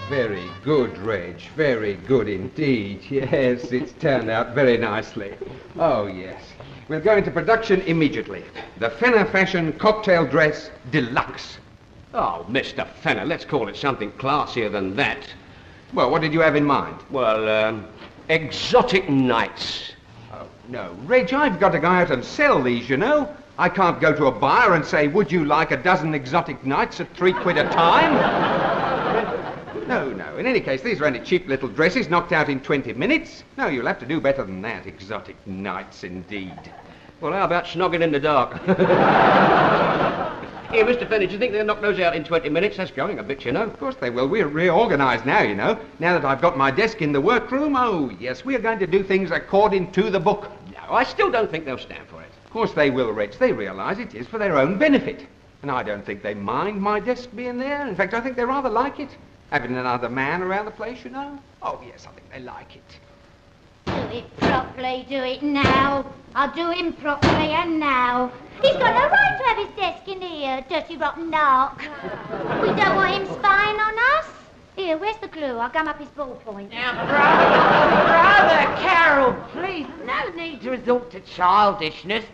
Very good, Reg. Very good indeed. Yes, it's turned out very nicely. Oh, yes. We'll go into production immediately. The Fenner Fashion Cocktail Dress Deluxe. Oh, Mr. Fenner, let's call it something classier than that. Well, what did you have in mind? Well, exotic nights. Oh, no. Reg, I've got to go out and sell these, you know. I can't go to a buyer and say, would you like a dozen exotic nights at £3 a time? No. In any case, these are only cheap little dresses knocked out in 20 minutes. No, you'll have to do better than that. Exotic nights, indeed. Well, how about snogging in the dark? Here, Mr. Fenner, do you think they'll knock those out in 20 minutes? That's going a bit, you know. Of course they will. We're reorganised now, you know. Now that I've got my desk in the workroom, oh, yes, we're going to do things according to the book. No, I still don't think they'll stand for it. Of course they will, Reg. They realise it is for their own benefit. And I don't think they mind my desk being there. In fact, I think they rather like it. Having another man around the place, you know. Oh, yes, I think they like it. Do it properly, do it now. I'll do him properly and now. He's got no right to have his desk in here, dirty rotten narc. We don't want him spying on us. Here, where's the glue? I'll gum up his ballpoint. Now, brother Carol, please, no need to resort to childishness.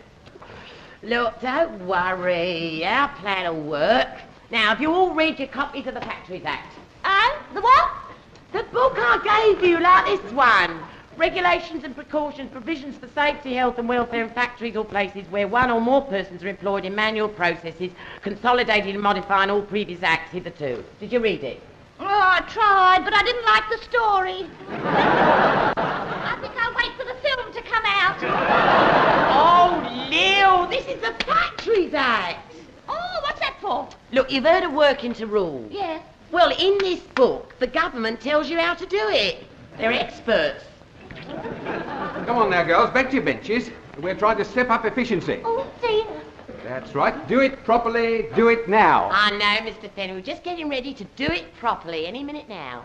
Look, don't worry, our plan will work. Now, if you all read your copies of the Factories Act. Oh, the what? The book I gave you, like this one. Regulations and precautions, provisions for safety, health and welfare in factories or places where one or more persons are employed in manual processes, consolidating and modifying all previous acts hitherto. Did you read it? Oh, I tried, but I didn't like the story. I think I'll wait for the film to come out. Oh, Lil, this is the Factories Act. Oh, what's that for? Look, you've heard of working to rule. Yes. Well, in this book, the government tells you how to do it. They're experts. Come on now, girls, back to your benches. We're trying to step up efficiency. Oh, dear. That's right. Do it properly. Do it now. I know, Mr. Fenner. We're just getting ready to do it properly any minute now.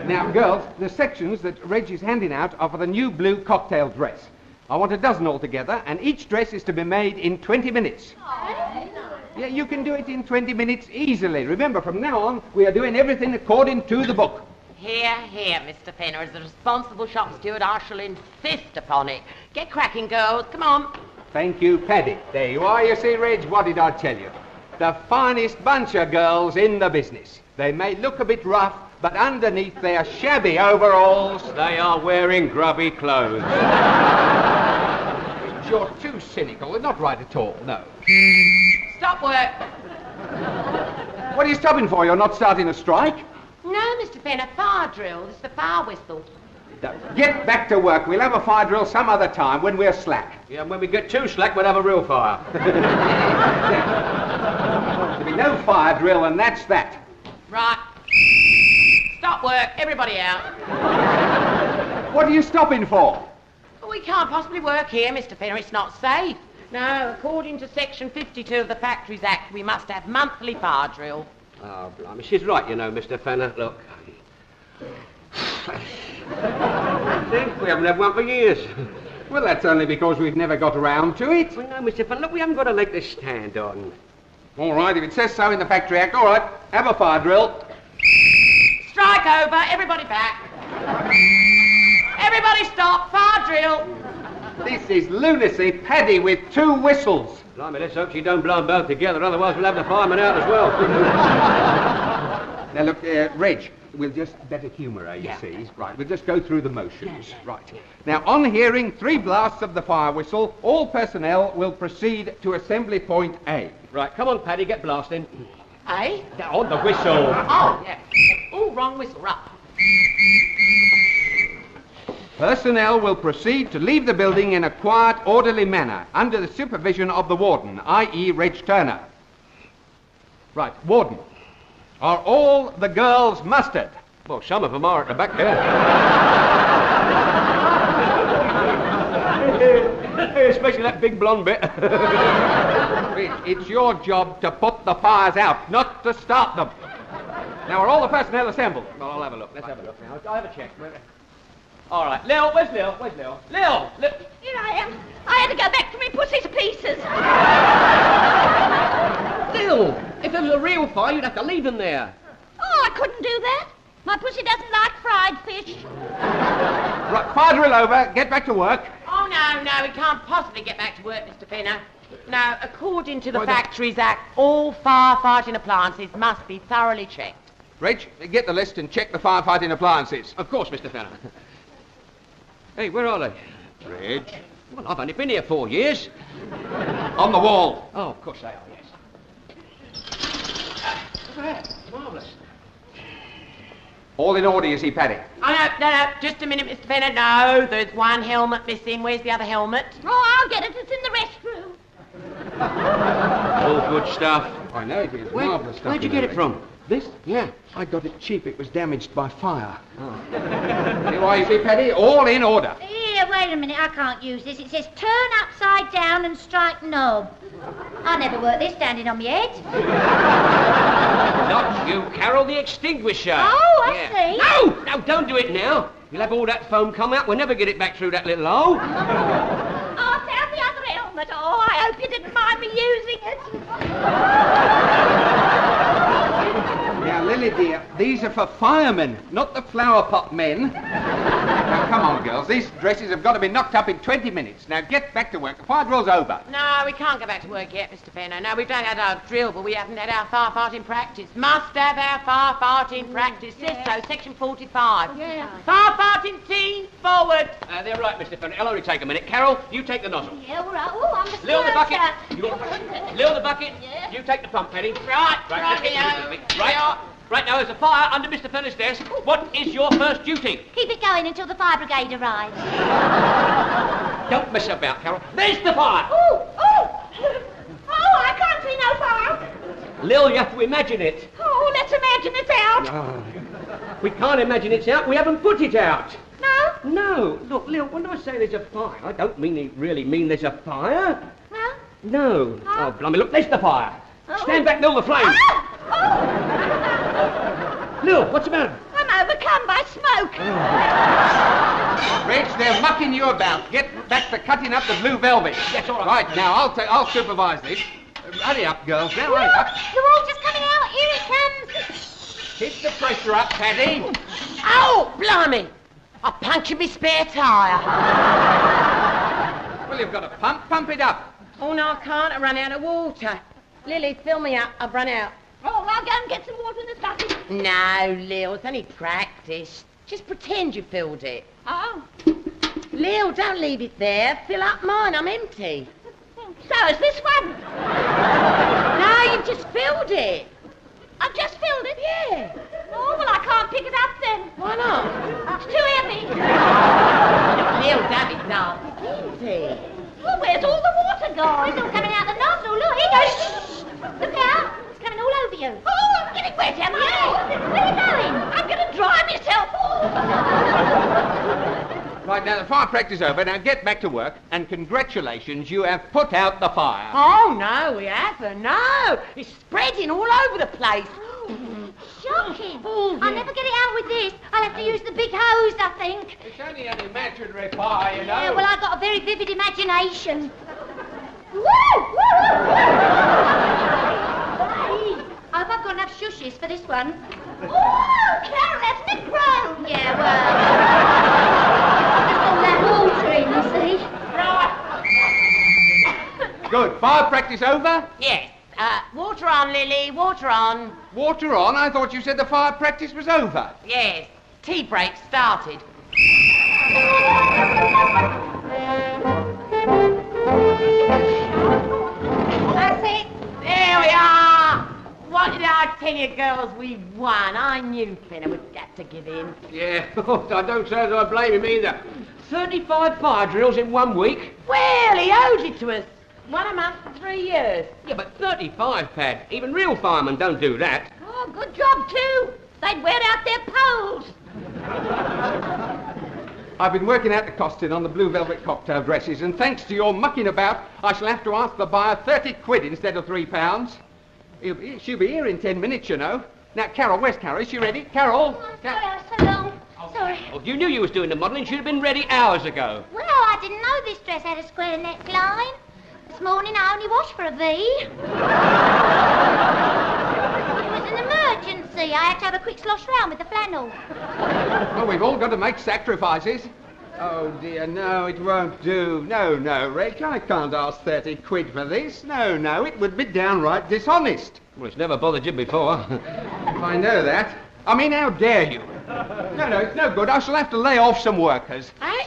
Now, girls, the sections that Reg is handing out are for the new blue cocktail dress. I want a dozen altogether, and each dress is to be made in 20 minutes. Oh, Yeah, you can do it in 20 minutes easily. Remember, from now on, we are doing everything according to the book. Here, Mr. Fenner. As the responsible shop steward, I shall insist upon it. Get cracking, girls. Come on. Thank you, Paddy. There you are, you see, Reg. What did I tell you? The finest bunch of girls in the business. They may look a bit rough, but underneath their shabby overalls, They are wearing grubby clothes. you're too cynical. Not right at all, no. Stop work. What are you stopping for? You're not starting a strike? No, Mr. Fenner, fire drill. It's the fire whistle. Get back to work. We'll have a fire drill some other time when we're slack. Yeah, and when we get too slack, we'll have a real fire. There'll be no fire drill, and that's that. Right. Stop work. Everybody out. What are you stopping for? We can't possibly work here, Mr. Fenner. It's not safe. No, according to Section 52 of the Factories Act, we must have monthly fire drill. Oh, blimey, she's right, you know, Mr. Fenner. Look. We haven't had one for years. Well, that's only because we've never got around to it. Well, no, Mr. Fenner, look, we haven't got a leg to stand on. All right, if it says so in the Factory Act, all right, have a fire drill. Strike over. Everybody back. Everybody stop. Fire drill. This is lunacy, Paddy with 2 whistles. Blimey, let's hope she don't blow them both together, otherwise we'll have the fireman out as well. Now, look, Reg, we'll just better humour her, you see. Right, we'll just go through the motions. Yeah. Right. Now, on hearing 3 blasts of the fire whistle, all personnel will proceed to assembly point A. Right, come on, Paddy, get blasting. Eh? On the whistle. Oh, yeah. Oh, wrong whistle. Right. Personnel will proceed to leave the building in a quiet, orderly manner, under the supervision of the warden, i.e. Reg Turner. Right, warden. Are all the girls mustered? Well, some of them are at the back there. Especially that big blonde bit. Reg, it's your job to put the fires out, not to start them. Now, are all the personnel assembled? Well, I'll have a look. Let's have a look now. I'll have a check. All right, Lil, where's Lil? Where's Lil? Lil! Here I am. I had to go back to me pussy's pieces. Lil! If there was a real fire, you'd have to leave them there. Oh, I couldn't do that. My pussy doesn't like fried fish. Right, fire drill over. Get back to work. Oh, no, we can't possibly get back to work, Mr. Fenner. No, according to the Why not? Factories Act, all firefighting appliances must be thoroughly checked. Reg, get the list and check the firefighting appliances. Of course, Mr. Fenner. Hey, where are they? Reg. Well, I've only been here 4 years. On the wall. Oh, of course they are, yes. Look at that. Marvellous. All in order, you see, Paddy. Oh, no, just a minute, Mr. Fenner. No, there's one helmet missing. Where's the other helmet? Oh, I'll get it. It's in the restroom. All good stuff. I know it is. Where- Marvellous stuff. Where'd you get it from? This? Yeah. I got it cheap. It was damaged by fire. Oh. See why, you see, Paddy? All in order. Here, wait a minute. I can't use this. It says turn upside down and strike knob. I never worked this standing on my head. Not you, Carol, the extinguisher. Oh, I see. No, don't do it now. You'll have all that foam come out. We'll never get it back through that little hole. Oh, I found the other helmet. Oh, I hope you didn't mind me using it. Now, Lily, dear, these are for firemen, not the flower pot men. Now, come on, girls. These dresses have got to be knocked up in 20 minutes. Now, get back to work. The fire drill's over. No, we can't go back to work yet, Mr. Fenner. No, we've done our drill, but we haven't had our firefighting practice. Must have our firefighting practice. Says so, section 45. Yeah. Firefighting team, forward. They're right, Mr. Fenner. It'll only take a minute. Carol, you take the nozzle. Yeah, all right. Oh, I'm the Lil, the bucket. squirter. You want the bucket? Lil, the bucket. Yeah. You take the pump, Paddy. Right, let's get rightio. to it. Right now, there's a fire under Mr. Fenner's desk. What is your first duty? Keep it going until the fire brigade arrives. Don't mess about, Carol. There's the fire. Oh, I can't see no fire. Lil, you have to imagine it. Oh, let's imagine it's out. We can't imagine it's out. We haven't put it out. No? No. Look, Lil, when I say there's a fire, I don't really mean there's a fire. No? No. Huh? Oh, blimey, look, there's the fire. Oh. Stand back, Lil, the flame. Oh, Lil, what's the matter? I'm overcome by smoke. Reg, they're mucking you about. Get back to cutting up the blue velvet. Yes, all right. Right, now, I'll supervise this. Hurry up, girls. Now, hurry Look, up. the water's coming out. Here it comes. Keep the pressure up, Paddy. Oh, blimey. I punctured my spare tyre. Well, you've got to pump it up. Oh, no, I can't. I run out of water. Lily, fill me up. I've run out. Oh, I'll go and get some water in this bucket. No, Lil, it's only practice. Just pretend you filled it. Oh. Lil, don't leave it there. Fill up mine. I'm empty. So is this one. No, you've just filled it. I've just filled it. Yeah. Oh, well, I can't pick it up then. Why not? It's too heavy. Lil, don't be dull. It's empty. Well, where's all the water gone? It's all coming out the nozzle. Look, here goes. Look out. It's coming all over you. Oh, I'm getting wet, am I? Where are you going? I'm going to dry myself. Right, now, the fire practice is over. Now, get back to work. And congratulations, you have put out the fire. Oh, no, we haven't. No. It's spreading all over the place. Shocking. Oh, I'll yeah. never get it out with this. I'll have to use the big hose, I think. It's only an imaginary fire, you know. Yeah, well, I've got a very vivid imagination. Woo! Hey, I hope I've got enough shushes for this one. Oh, Carol, that's Nick Brown. Yeah, well... all that water in, you see. Good. Fire practice over? Yes. Water on, Lily. Water on. Water on? I thought you said the fire practice was over. Yes. Tea break started. That's it. There we are. What did I tell you, girls? We won. I knew Fenner would have to give in. Yeah, I don't say that I blame him either. 35 fire drills in 1 week? Well, he owed it to us. 1 a month for 3 years. Yeah, but 35, Pad. Even real firemen don't do that. Oh, good job, too. They'd wear out their poles. I've been working out the costing on the blue velvet cocktail dresses, and thanks to your mucking about, I shall have to ask the buyer 30 quid instead of £3. She'll be here in 10 minutes, you know. Now, Carol, where's Carol? Is she ready? Carol? Oh, sorry, I was so long. Sorry. Oh, if you knew you was doing the modelling, she'd have been ready hours ago. Well, I didn't know this dress had a square neckline. This morning I only washed for a V. It was an emergency. see. I had to have a quick slosh round with the flannel. Well, we've all got to make sacrifices. Oh, dear, no, it won't do. No, Reg, I can't ask 30 quid for this. No, it would be downright dishonest. Well, it's never bothered you before. I know that. I mean, how dare you? No, it's no good. I shall have to lay off some workers. Eh?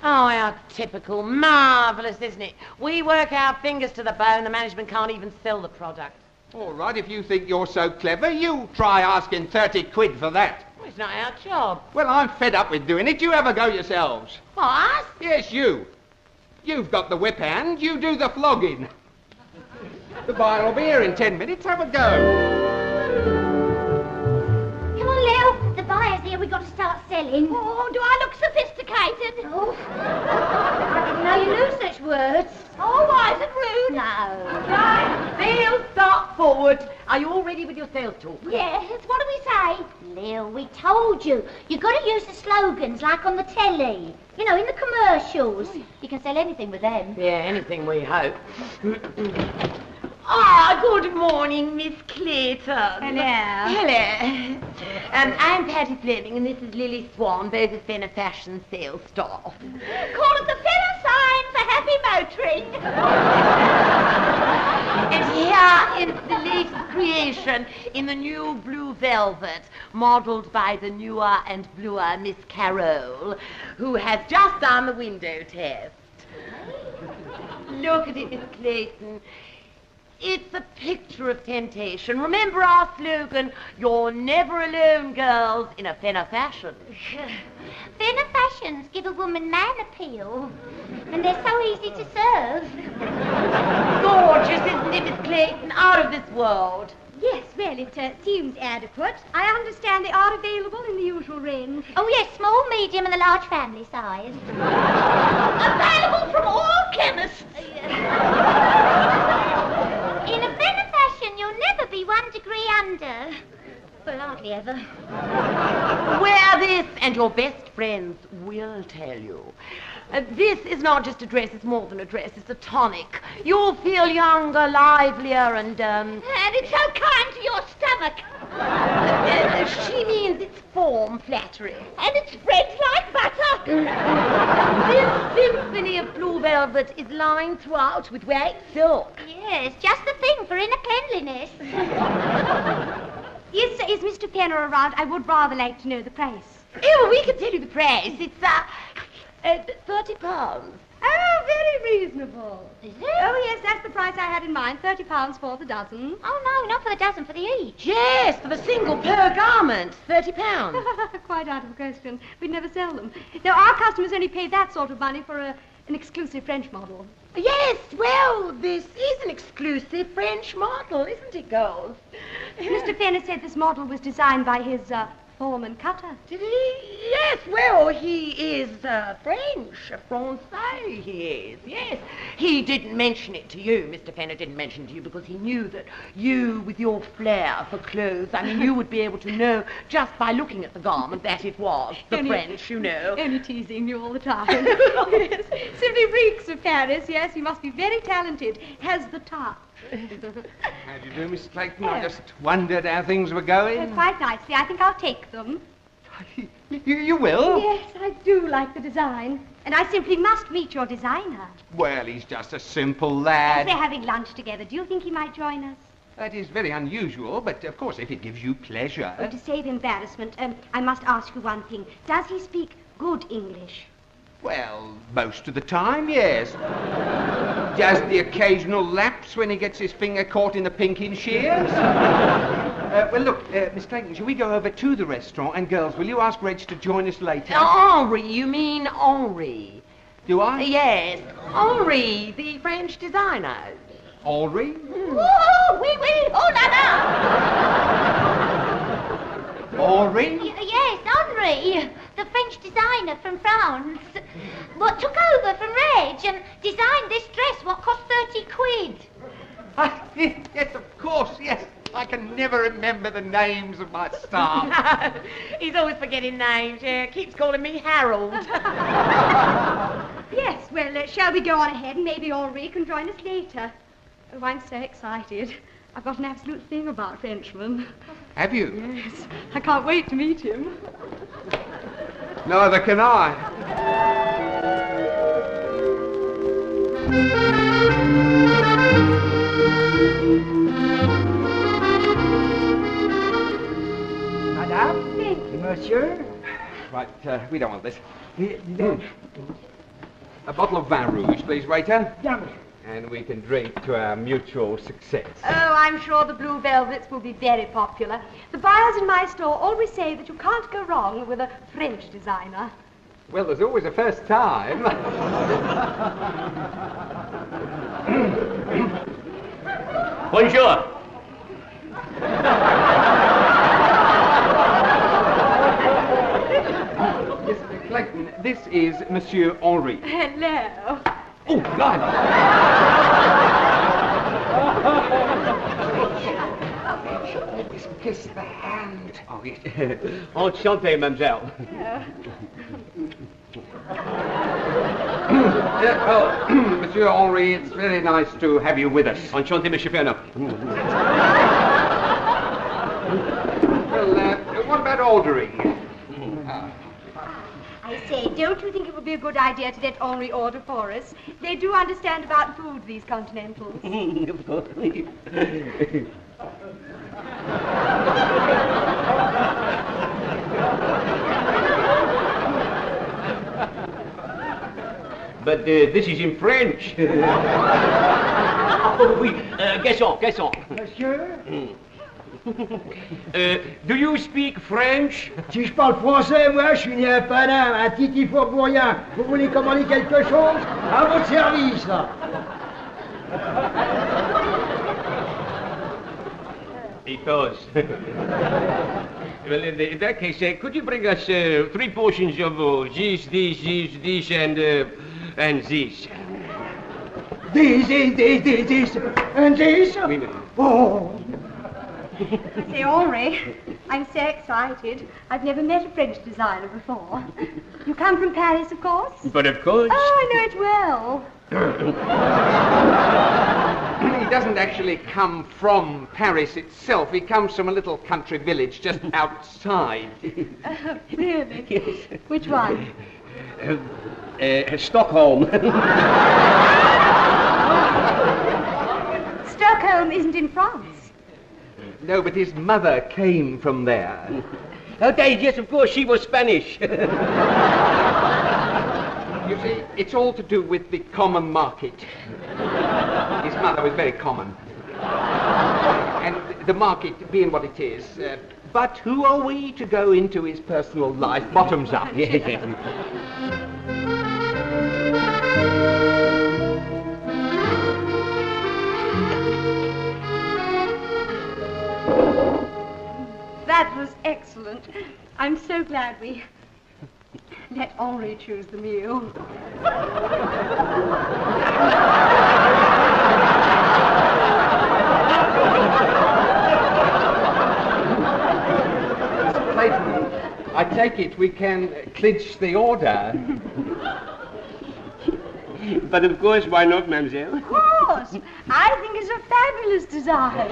Oh, how typical. Marvellous, isn't it? We work our fingers to the bone, the management can't even sell the product. All right, if you think you're so clever, you try asking 30 quid for that. Well, it's not our job. Well, I'm fed up with doing it. You have a go yourselves. What, us? Yes, you. You've got the whip hand. You do the flogging. The buyer will be here in 10 minutes. Have a go. Come on, Lil. The buyer's here. We've got to start selling. Oh, do I look sophisticated? Oh. I didn't know you knew such words. Oh, why is it rude? No. Right, Bill, start forward. Are you all ready with your sales talk? Yes, what do we say? Lil, we told you. You've got to use the slogans like on the telly. You know, in the commercials. You can sell anything with them. Yeah, anything we hope. Ah, good morning, Miss Clayton. Hello. I'm Patty Fleming, and this is Lily Swan, both of Fenner Fashion sales staff. Call it the Fenner sign for happy motoring. And here is the latest creation in the new blue velvet, modelled by the newer and bluer Miss Carole, who has just done the window test. Look at it, Miss Clayton. It's a picture of temptation. Remember our slogan, you're never alone, girls, in a Fenner fashion. Fenner fashions give a woman man appeal, and they're so easy to serve. Gorgeous, isn't it, Miss Clayton? Out of this world. Yes, well, it seems adequate. I understand they are available in the usual range. Oh, yes, small, medium, and the large family size. Available from all chemists. In a Fenner fashion, you'll never be 1 degree under. Well, hardly ever. Wear this, and your best friends will tell you. This is not just a dress, it's more than a dress, it's a tonic. You'll feel younger, livelier, and And it's so kind to your stomach. she means its form flattery. And it spreads like butter. This symphony of blue velvet is lined throughout with white silk. Yes, just the thing for inner cleanliness. Is Mr. Fenner around? I would rather like to know the price. Oh, we can tell you the price. It's, £30. Oh, very reasonable. Is it? Oh, yes, that's the price I had in mind. £30 for the dozen. Oh, no, not for the dozen, for the each. Yes, for the single per garment, £30. Quite out of the question. We'd never sell them. Now, our customers only pay that sort of money for an exclusive French model. Yes, well, this is an exclusive French model, isn't it, girls? Mr. Fenner said this model was designed by his foreman cutter. Did he? Yes, well, he is French, Francais, he is, yes. He didn't mention it to you, Mr. Fenner didn't mention it to you because he knew that you, with your flair for clothes, I mean, you would be able to know just by looking at the garment that it was the French, you know. Only teasing you all the time. Yes. Simply reeks of Paris, yes. He must be very talented. Has the touch. How do you do, Miss Clayton? I just wondered how things were going. Quite nicely. I think I'll take them. You will? Yes, I do like the design. And I simply must meet your designer. Well, he's just a simple As lad. they're having lunch together, do you think he might join us? That is very unusual, but of course, if it gives you pleasure. Oh, to save embarrassment, I must ask you one thing. Does he speak good English? Well, most of the time, yes. Just the occasional lapse when he gets his finger caught in the pinking shears. Well, look, Miss Clayton, shall we go over to the restaurant? And girls, will you ask Reg to join us later? Henri, you mean Henri? Do I? Yes, Henri, the French designer. Henri? Oh, oui, oh, la, la. Henri? Yes, Henri, the French designer from France, what took over from Reg and designed this dress what cost 30 quid. Yes, of course, yes. I can never remember the names of my staff. He's always forgetting names, yeah. Keeps calling me Harold. Yes, well, shall we go on ahead and maybe Henri can join us later? Oh, I'm so excited. I've got an absolute thing about Frenchmen. Have you? Yes. I can't wait to meet him. Neither can I. Madame? Monsieur? Right, we don't want this. A bottle of vin rouge, please, waiter. Bien, monsieur. And we can drink to our mutual success. Oh, I'm sure the blue velvets will be very popular. The buyers in my store always say that you can't go wrong with a French designer. Well, there's always a first time. Bonjour. Mr. Clayton, this is Monsieur Henri. Hello. Oh, God! Kiss the hand. Oh, yes. Enchanté, mademoiselle. Well, Monsieur Henri, it's very nice to have you with us. Enchanté, monsieur Fernand. Well, what about ordering? I say, don't you think it would be a good idea to let Henri order for us? They do understand about food, these continentals. Of course. But this is in French. Oh, oui. Caisson. Monsieur? Do you speak French? Si je parle français, moi, je suis né un Paname, un titi fourbourien. Vous voulez commander quelque chose? À votre service, là. He does. Well, in that case, could you bring us 3 portions of this, and this? This, and this? Oui, mais- Oh! I say, Henri, I'm so excited. I've never met a French designer before. You come from Paris, of course? But of course. Oh, I know it well. He doesn't actually come from Paris itself. He comes from a little country village just outside. Really? Yes. Which one? Stockholm. Stockholm isn't in France. No, but his mother came from there. Okay, yes, of course, she was Spanish. You see, it's all to do with the common market. His mother was very common. And the market being what it is. But who are we to go into his personal life bottoms up? That was excellent. I'm so glad we let Henri choose the meal. Clayton, I take it we can clinch the order. But of course, why not, mademoiselle? Of course. I think it's a fabulous design.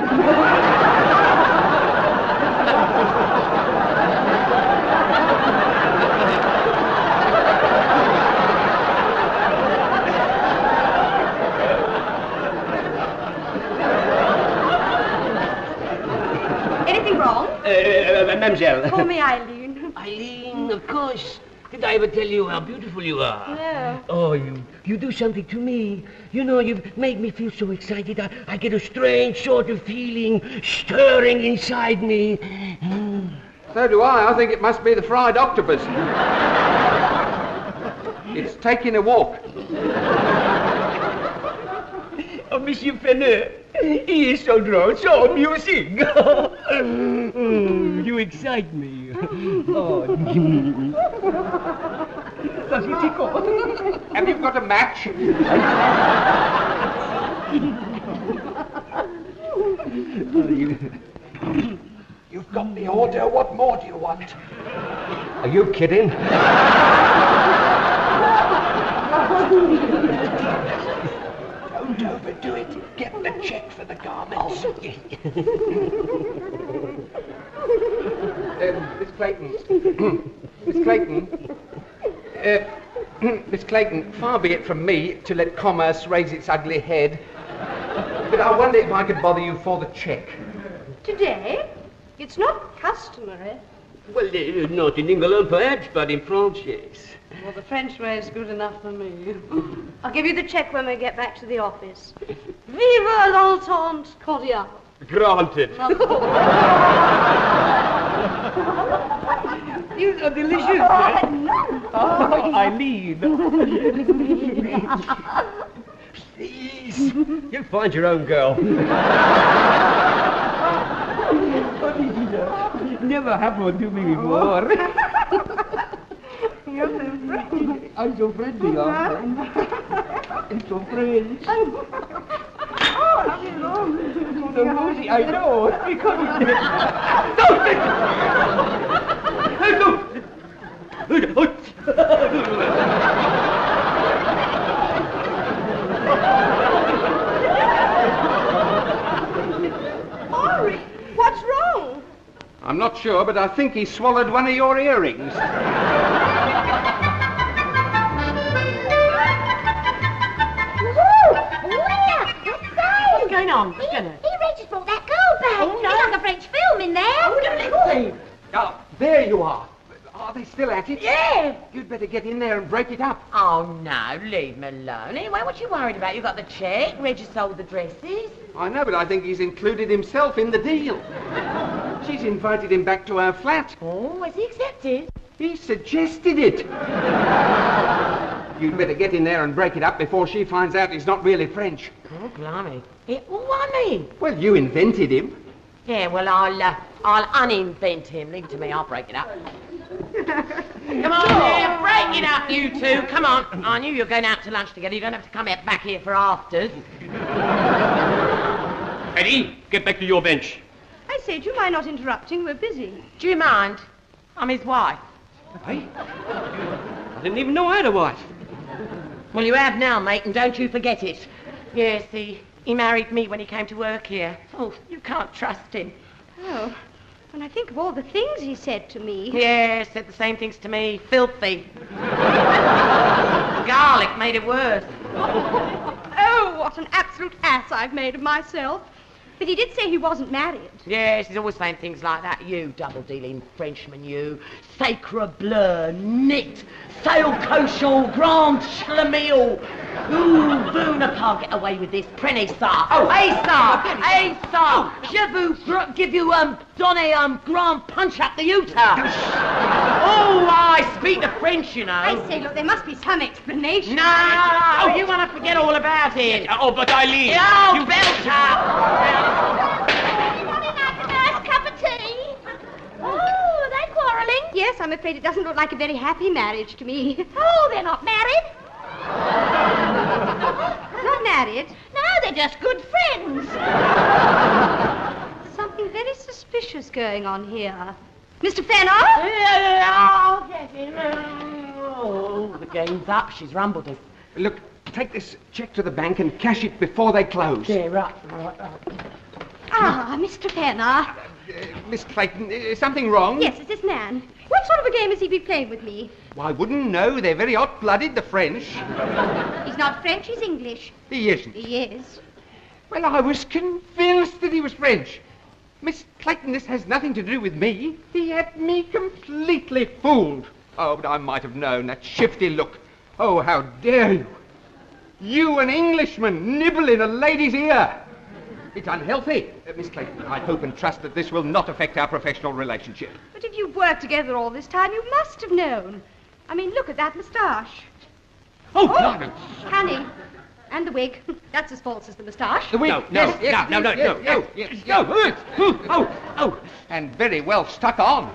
Anything wrong? Mademoiselle. Call me Eileen. Eileen, of course. Did I ever tell you how beautiful you are? No. Oh, you do something to me. You know, you've made me feel so excited. I get a strange sort of feeling stirring inside me. So do I. I think it must be the fried octopus. It's taking a walk. Oh, Monsieur Fenner, he is so droll, so amusing. You excite me. Oh. Does he tickle? Have you got a match? You've got the order. What more do you want? Are you kidding? Don't overdo it. Get the cheque for the garments. Miss Clayton. Miss Clayton. Miss Clayton, far be it from me to let commerce raise its ugly head, but I wonder if I could bother you for the cheque. Today? It's not customary. Well, not in England perhaps, but in France, yes. Well, the French way is good enough for me. I'll give you the cheque when we get back to the office. Vive l'entente cordiale. Granted. You are delicious. Oh, Eileen. Please, you'll find your own girl. Never happened to me before. You're so friendly. I'm so friendly, I'm so friendly. So Rosie, I know, because Henri, what's wrong? I'm not sure, but I think he swallowed one of your earrings. What's going on? What's going on? Reg just brought that girl back. Oh, no. It's like a French film in there. Oh, don't let me. Oh, there you are. Are they still at it? Yeah. You'd better get in there and break it up. Oh, no, leave me alone. Anyway, what you worried about? You got the cheque, Reggie sold the dresses. I know, but I think he's included himself in the deal. She's invited him back to her flat. Oh, has he accepted? He suggested it. You'd better get in there and break it up before she finds out he's not really French. Oh, blimey. Yeah, well, what I mean? Well, you invented him. Yeah, well, I'll uninvent him. Leave it to me, I'll break it up. Come on, there, break it up, you two. Come on. I knew you were going out to lunch together. You don't have to come back here for afters. Eddie, get back to your bench. I say, do you mind not interrupting? We're busy. Do you mind? I'm his wife. Hey? I didn't even know I had a wife. Well, you have now, mate, and don't you forget it. Yes, he married me when he came to work here. Oh, you can't trust him. Oh, when I think of all the things he said to me. Yes, said the same things to me. Filthy. Garlic made it worse. Oh, what an absolute ass I've made of myself. But he did say he wasn't married. Yes, he's always saying things like that. You double-dealing Frenchman, you. Sacre bleu, nit, sale cochon, grand schlemiel. Ooh, vous ne pas get away with this. Prenez ça. Oh, hey, ça. Hey, ça. Je vous give you, donner, grand punch up the uter. Oh, I speak the French, you know. I say, look, there must be some explanation. No, you want to forget all about it. Oh, but Eileen. Oh, belt up. Anybody like a nice cup of tea? Oh, are they quarrelling? Yes, I'm afraid it doesn't look like a very happy marriage to me. Oh, they're not married. Not married? No, they're just good friends. Something very suspicious going on here. Mr. Fenner? Oh, the game's up. She's rumbled us. Look, take this cheque to the bank and cash it before they close. Yeah, right. Ah, Mr. Fenner. Miss Clayton, is something wrong? Yes, it's this man. What sort of a game has he been playing with me? Well, I wouldn't know. They're very hot-blooded, the French. He's not French, he's English. He isn't. He is. Well, I was convinced that he was French. Miss Clayton, this has nothing to do with me. He had me completely fooled. Oh, but I might have known, that shifty look. Oh, how dare you? You, an Englishman, nibble in a lady's ear. It's unhealthy. Miss Clayton, I hope and trust that this will not affect our professional relationship. But if you've worked together all this time, you must have known. I mean, look at that moustache. Oh, no. Honey. And the wig. That's as false as the moustache. The wig. No. Oh. And very well stuck on.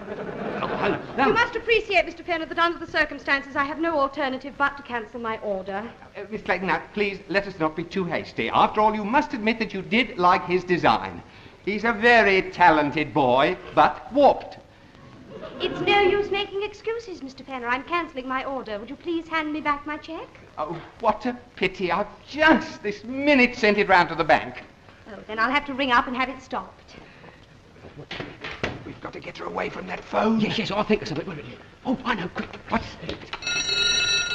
You must appreciate, Mr. Fenner, that under the circumstances I have no alternative but to cancel my order. Miss Clayton, now, please, let us not be too hasty. After all, you must admit that you did like his design. He's a very talented boy, but warped. It's no use making excuses, Mr. Fenner. I'm cancelling my order. Would you please hand me back my cheque? Oh, what a pity. I've just this minute sent it round to the bank. Oh, then I'll have to ring up and have it stopped. We've got to get her away from that phone. Yes, I'll think of something. Wait a minute. Oh, I know, quick. What's...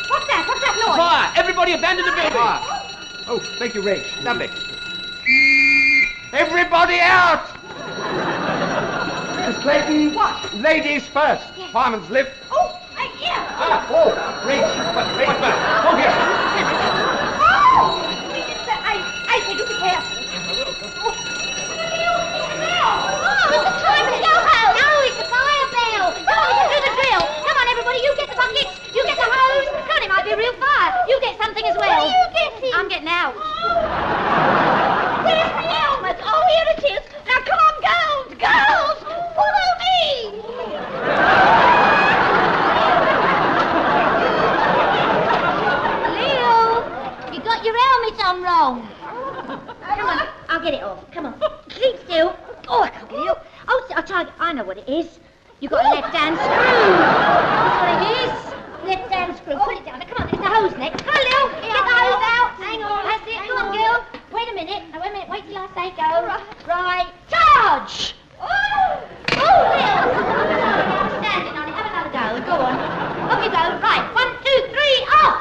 What's that? What's that noise? Fire! Everybody abandon the building! Oh, thank you, Reg. Lovely. Everybody out! Miss Clayton. What? Ladies first. Yes. Fireman's lift. Oh, yeah. Reg. Reg first. Oh, here. Oh! I say, do be careful. Oh, it's the time to go home. No, it's the fire bell. Come on, do the drill. Come on, everybody, you get the buckets, you get the hose. Come on, it might be a real fire. You get something as well. What are you getting? I'm getting out. Where's the helmet? Oh, here it is. Now, come on, girls, girls, follow me. Leo, you got your helmet on wrong. Come on, I'll get it off. Come on. Keep still. Oh, I can't get it up. Oh, I'll try. I know what it is. You've got a left-hand screw. That's what it is. Left-hand screw. Pull it down. Now, come on, it's the hose next. Come on, Lil. Get the hose out. Hang on. That's it. Come on, girl. Wait a minute. Now, wait a minute. Wait till I say go. Right. Charge! Oh, Lil. I'm standing on it. Have another go. Go on. Off you go. Right. 1, 2, 3. Off.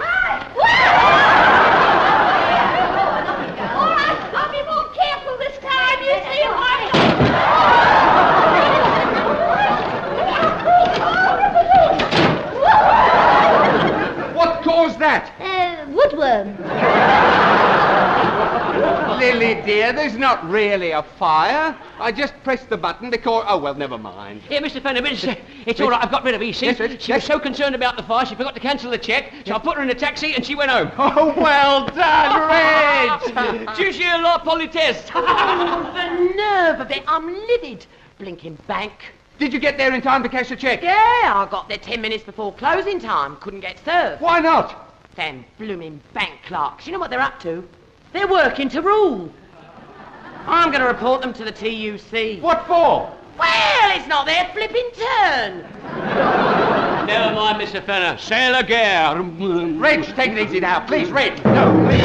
All right. I'll be more careful this time. You see what? What caused that? Woodworm. Lily, dear, there's not really a fire. I just pressed the button because... Oh, well, never mind. Here, Mr. Fenner, it's all right. I've got rid of E. Yes, Reg. She was so concerned about the fire, she forgot to cancel the cheque, so I put her in a taxi and she went home. Oh, well done, Reg! Jugez la politesse. Oh, the nerve of it. I'm livid. Blinking bank. Did you get there in time to cash the cheque? Yeah, I got there 10 minutes before closing time. Couldn't get served. Why not? Them blooming bank clerks. You know what they're up to? They're working to rule. I'm going to report them to the TUC. What for? Well, it's not their flipping turn. Never mind, Mr. Fenner. C'est la guerre. Reg, take it easy now. Please, Reg. No, please.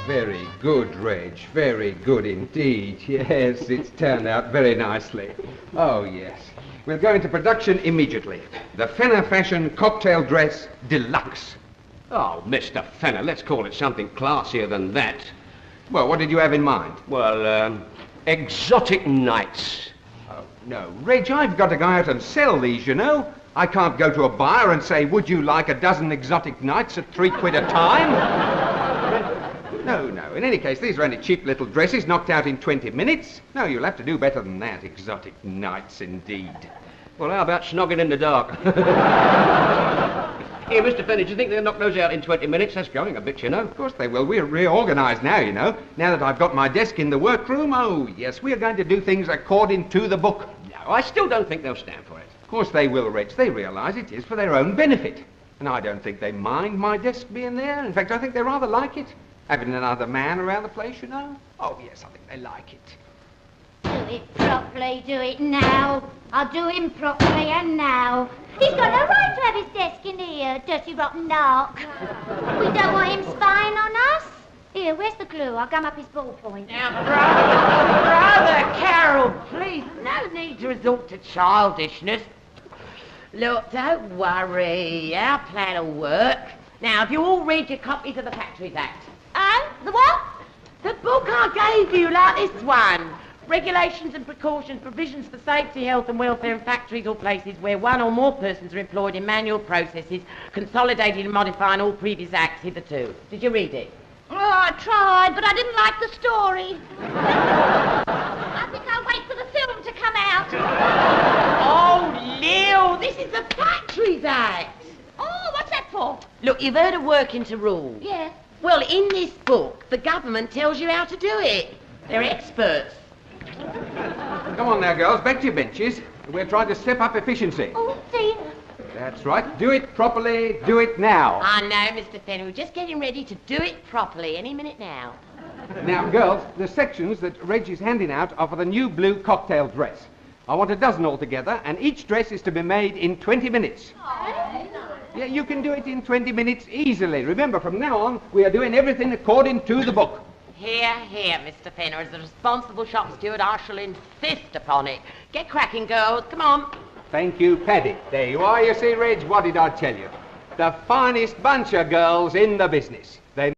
Very good, Reg. Very good indeed. Yes, it's turned out very nicely. Oh, yes. We'll go into production immediately. The Fenner Fashion Cocktail Dress Deluxe. Oh, Mr. Fenner, let's call it something classier than that. Well, what did you have in mind? Well, exotic nights. Oh, no. Reg, I've got to go out and sell these, you know. I can't go to a buyer and say, would you like a dozen exotic nights at £3 a time? No, no. In any case, these are only cheap little dresses knocked out in 20 minutes. No, you'll have to do better than that. Exotic nights, indeed. Well, how about snogging in the dark? Here, Mr. Fenner, do you think they'll knock those out in 20 minutes? That's going a bit, you know. Of course they will. We're reorganised now, you know. Now that I've got my desk in the workroom, oh, yes, we are going to do things according to the book. No, I still don't think they'll stand for it. Of course they will, Reg. They realise it is for their own benefit. And I don't think they mind my desk being there. In fact, I think they rather like it. Having another man around the place, you know. Oh, yes, I think they like it. Do it properly, do it now. I'll do him properly and now. He's got no right to have his desk in here, dirty rotten narc. We don't want him spying on us. Here, where's the glue? I'll gum up his ballpoint. Now, brother Carol, please, no need to resort to childishness. Look, don't worry, our plan will work. Now, if you all read your copies of the Factories Act. Oh, the what? The book I gave you, like this one. Regulations and precautions, provisions for safety, health and welfare in factories or places where one or more persons are employed in manual processes, consolidating and modifying all previous acts hitherto. Did you read it? Oh, I tried, but I didn't like the story. I think I'll wait for the film to come out. Oh, Lil, this is the Factories Act. Oh, what's that for? Look, you've heard of working to rule. Yes. Well, in this book, the government tells you how to do it. They're experts. Come on now, girls, back to your benches. We're trying to step up efficiency. Oh, dear. That's right. Do it properly. Do it now. I know, Mr. Fenner. We're just getting ready to do it properly any minute now. Now, girls, the sections that Reg is handing out are for the new blue cocktail dress. I want a dozen altogether, and each dress is to be made in 20 minutes. Yeah, you can do it in 20 minutes easily. Remember, from now on, we are doing everything according to the book. Here, Mr. Fenner. As the responsible shop steward, I shall insist upon it. Get cracking, girls. Come on. Thank you, Paddy. There you are. You see, Reg, what did I tell you? The finest bunch of girls in the business. They